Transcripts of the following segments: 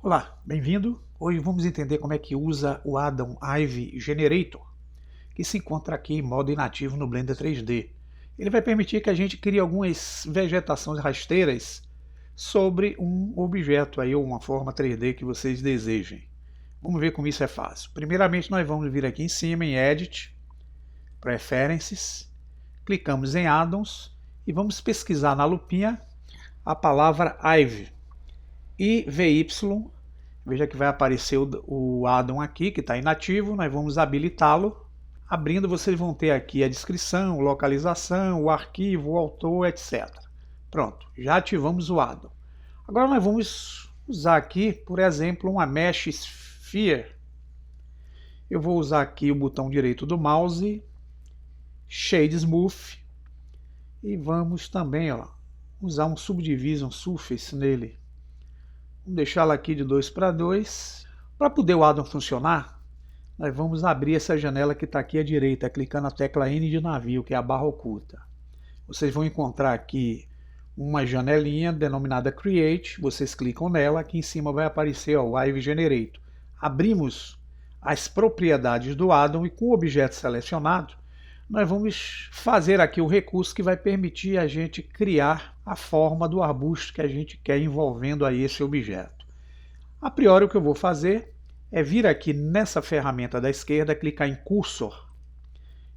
Olá, bem-vindo. Hoje vamos entender como é que usa o addon Ivy Generator, que se encontra aqui em modo inativo no Blender 3D. Ele vai permitir que a gente crie algumas vegetações rasteiras sobre um objeto aí, ou uma forma 3D que vocês desejem. Vamos ver como isso é fácil. Primeiramente, nós vamos vir aqui em cima em Edit, Preferences, clicamos em Addons e vamos pesquisar na lupinha a palavra Ivy. IVY, veja que vai aparecer o addon aqui, que está inativo, nós vamos habilitá-lo. Abrindo, vocês vão ter aqui a descrição, localização, o arquivo, o autor, etc. Pronto, já ativamos o addon. Agora nós vamos usar aqui, por exemplo, uma Mesh Sphere. Eu vou usar aqui o botão direito do mouse, Shade Smooth, e vamos também usar um Subdivision Surface nele. Vamos deixá-la aqui de 2 para 2. Para poder o addon funcionar, nós vamos abrir essa janela que está aqui à direita, clicando na tecla N de navio, que é a barra oculta. Vocês vão encontrar aqui uma janelinha denominada Create, vocês clicam nela, aqui em cima vai aparecer o Ivy Generator. Abrimos as propriedades do addon e com o objeto selecionado, nós vamos fazer aqui o recurso que vai permitir a gente criar a forma do arbusto que a gente quer envolvendo aí esse objeto. A priori o que eu vou fazer é vir aqui nessa ferramenta da esquerda, clicar em Cursor,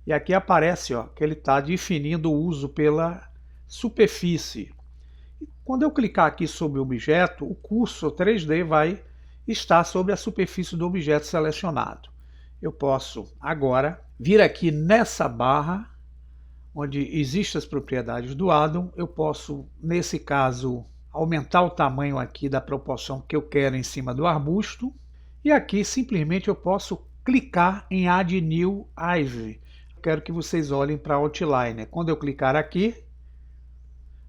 e aqui aparece que ele está definindo o uso pela superfície. Quando eu clicar aqui sobre o objeto, o cursor 3D vai estar sobre a superfície do objeto selecionado. Eu posso agora vir aqui nessa barra, onde existem as propriedades do addon, eu posso, nesse caso, aumentar o tamanho aqui da proporção que eu quero em cima do arbusto, e aqui simplesmente eu posso clicar em Add New Ivy. Quero que vocês olhem para a outline. Quando eu clicar aqui,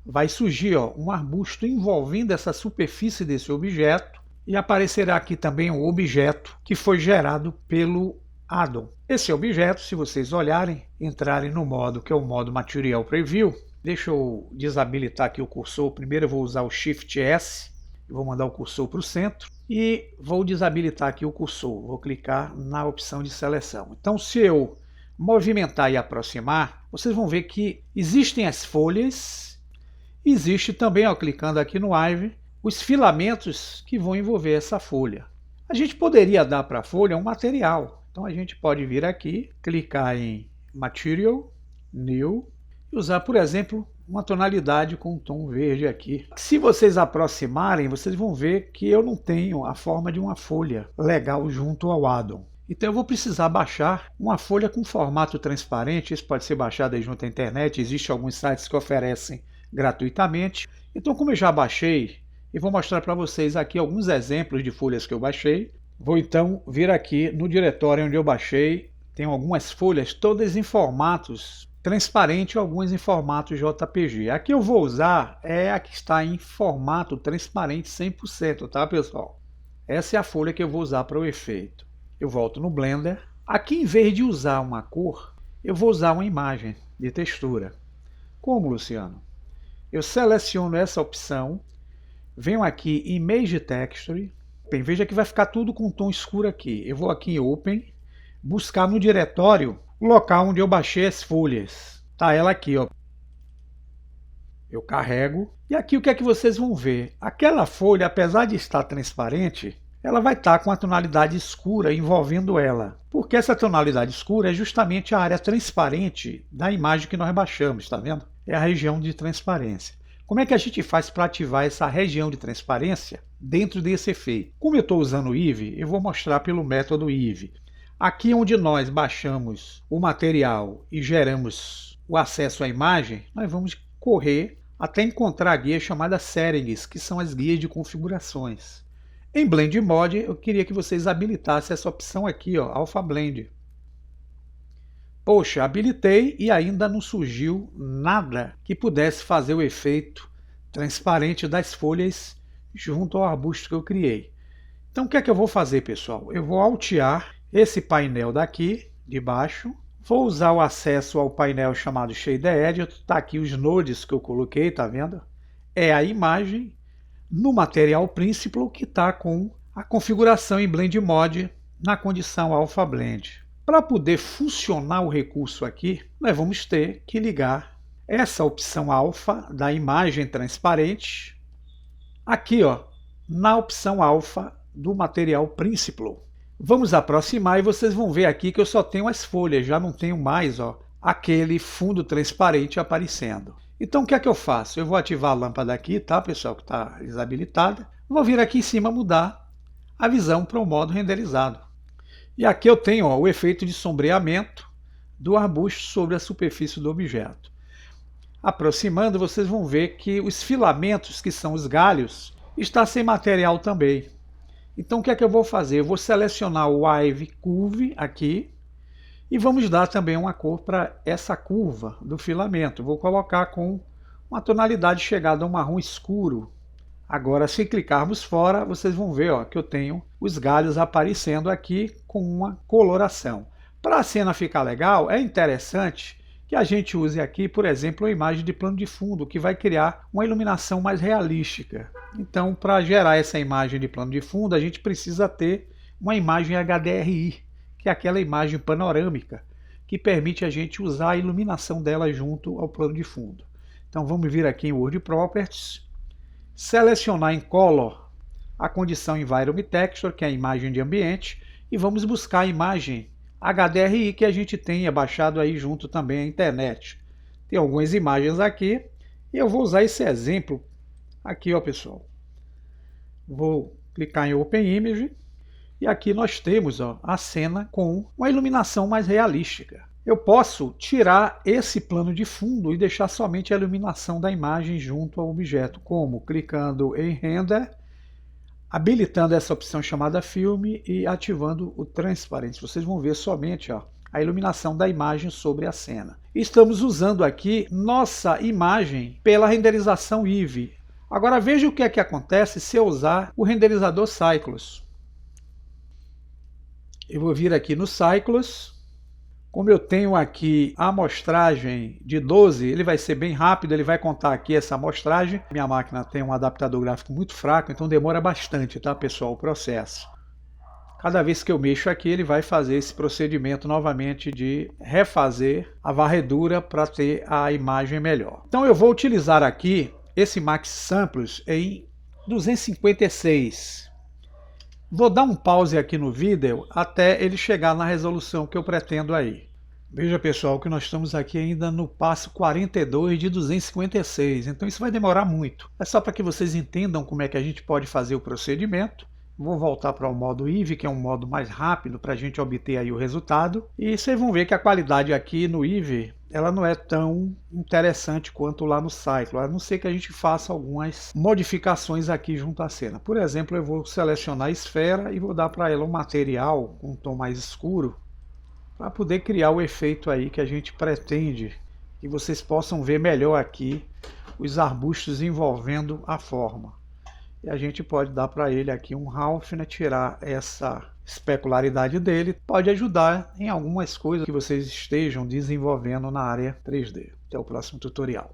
vai surgir um arbusto envolvendo essa superfície desse objeto, e aparecerá aqui também um objeto que foi gerado pelo addon. Esse objeto, se vocês olharem, entrarem no modo que é o modo Material Preview, deixa eu desabilitar aqui o cursor. Primeiro eu vou usar o Shift S, vou mandar o cursor para o centro e vou desabilitar aqui o cursor. Vou clicar na opção de seleção. Então, se eu movimentar e aproximar, vocês vão ver que existem as folhas, existe também, clicando aqui no Ivy, os filamentos que vão envolver essa folha. A gente poderia dar para a folha um material. Então a gente pode vir aqui, clicar em Material, New, e usar, por exemplo, uma tonalidade com um tom verde aqui. Se vocês aproximarem, vocês vão ver que eu não tenho a forma de uma folha legal junto ao addon. Então eu vou precisar baixar uma folha com formato transparente. Isso pode ser baixado aí junto à internet, existem alguns sites que oferecem gratuitamente. Então, como eu já baixei, eu vou mostrar para vocês aqui alguns exemplos de folhas que eu baixei. Vou então vir aqui no diretório onde eu baixei, tem algumas folhas todas em formatos transparente e algumas em formato JPG. Aqui eu vou usar a que está em formato transparente 100%, tá pessoal? Essa é a folha que eu vou usar para o efeito. Eu volto no Blender. Aqui, em vez de usar uma cor, eu vou usar uma imagem de textura. Como, Luciano? Eu seleciono essa opção, venho aqui em Image Texture. Bem, veja que vai ficar tudo com tom escuro aqui. Eu vou aqui em Open, buscar no diretório o local onde eu baixei as folhas. Tá ela aqui, Eu carrego e aqui o que é que vocês vão ver? Aquela folha, apesar de estar transparente, ela vai estar com a tonalidade escura envolvendo ela. Porque essa tonalidade escura é justamente a área transparente da imagem que nós baixamos, tá vendo? É a região de transparência. Como é que a gente faz para ativar essa região de transparência dentro desse efeito? Como eu estou usando o Eevee, eu vou mostrar pelo método Eevee. Aqui onde nós baixamos o material e geramos o acesso à imagem, nós vamos correr até encontrar a guia chamada Settings, que são as guias de configurações. Em Blend Mode, eu queria que vocês habilitassem essa opção aqui, Alpha Blend. Poxa, habilitei e ainda não surgiu nada que pudesse fazer o efeito transparente das folhas junto ao arbusto que eu criei. Então o que é que eu vou fazer, pessoal? Eu vou altear esse painel daqui, de baixo. Vou usar o acesso ao painel chamado Shader Editor. Está aqui os nodes que eu coloquei, tá vendo? É a imagem no material principal que está com a configuração em Blend Mode na condição Alpha Blend. Para poder funcionar o recurso aqui, nós vamos ter que ligar essa opção alfa da imagem transparente aqui, ó, na opção alfa do material Principal. Vamos aproximar e vocês vão ver aqui que eu só tenho as folhas, já não tenho mais, ó, aquele fundo transparente aparecendo. Então o que é que eu faço? Eu vou ativar a lâmpada aqui, tá, pessoal, que está desabilitada. Vou vir aqui em cima mudar a visão para o modo renderizado. E aqui eu tenho, ó, o efeito de sombreamento do arbusto sobre a superfície do objeto. Aproximando, vocês vão ver que os filamentos, que são os galhos, está sem material também. Então o que é que eu vou fazer? Eu vou selecionar o Wave Curve aqui e vamos dar também uma cor para essa curva do filamento. Vou colocar com uma tonalidade chegada a um marrom escuro. Agora, se clicarmos fora, vocês vão ver, ó, que eu tenho os galhos aparecendo aqui com uma coloração. Para a cena ficar legal, é interessante que a gente use aqui, por exemplo, a imagem de plano de fundo, que vai criar uma iluminação mais realística. Então, para gerar essa imagem de plano de fundo, a gente precisa ter uma imagem HDRI, que é aquela imagem panorâmica, que permite a gente usar a iluminação dela junto ao plano de fundo. Então, vamos vir aqui em World Properties, selecionar em Color a condição Environment Texture, que é a imagem de ambiente, e vamos buscar a imagem HDRI que a gente tenha baixado aí junto também à internet. Tem algumas imagens aqui e eu vou usar esse exemplo aqui, ó, pessoal. Vou clicar em Open Image e aqui nós temos, ó, a cena com uma iluminação mais realística. Eu posso tirar esse plano de fundo e deixar somente a iluminação da imagem junto ao objeto, como clicando em Render, habilitando essa opção chamada Filme e ativando o Transparência. Vocês vão ver somente, ó, a iluminação da imagem sobre a cena. Estamos usando aqui nossa imagem pela renderização Eevee. Agora veja o que é que acontece se eu usar o renderizador Cycles. Eu vou vir aqui no Cycles. Como eu tenho aqui a amostragem de 12, ele vai ser bem rápido, ele vai contar aqui essa amostragem. Minha máquina tem um adaptador gráfico muito fraco, então demora bastante, tá, pessoal, o processo. Cada vez que eu mexo aqui, ele vai fazer esse procedimento novamente de refazer a varredura para ter a imagem melhor. Então eu vou utilizar aqui esse Max Samples em 256. Vou dar um pause aqui no vídeo até ele chegar na resolução que eu pretendo aí. Veja, pessoal, que nós estamos aqui ainda no passo 42 de 256, então isso vai demorar muito. É só para que vocês entendam como é que a gente pode fazer o procedimento. Vou voltar para o modo Eevee, que é um modo mais rápido para a gente obter aí o resultado. E vocês vão ver que a qualidade aqui no Eevee, ela não é tão interessante quanto lá no Cyclo, a não ser que a gente faça algumas modificações aqui junto à cena. Por exemplo, eu vou selecionar a esfera e vou dar para ela um material com um tom mais escuro, para poder criar o efeito aí que a gente pretende, que vocês possam ver melhor aqui os arbustos envolvendo a forma. E a gente pode dar para ele aqui um Half, né, tirar essa especularidade dele. Pode ajudar em algumas coisas que vocês estejam desenvolvendo na área 3D. Até o próximo tutorial.